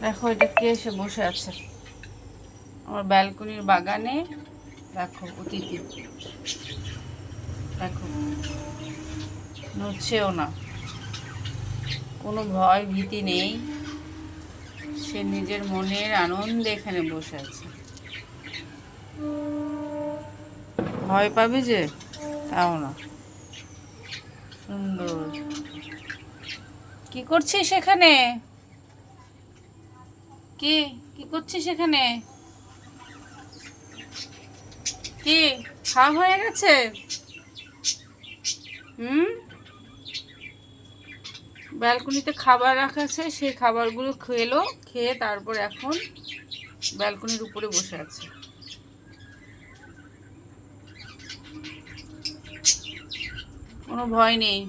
দেখো এটা কে এসে বসে আছে আমার ব্যালকনির বাগানে। দেখো অতিথি, দেখো নড়ছেও না, কোনো ভয় ভীতি নেই, সে নিজের মনের আনন্দে এখানে বসে আছে। ভয় পাবে যে তাও না, সুন্দর। কি করছিস এখানে? কি কি করছিস এখানে? কি খাওয়া হয়ে গেছে? হুম, ব্যালকনিতে খাবার রাখা আছে, সেই খাবারগুলো খেলো, খেয়ে তারপর এখন ব্যালকনির উপরে বসে আছে। কোনো ভয় নেই।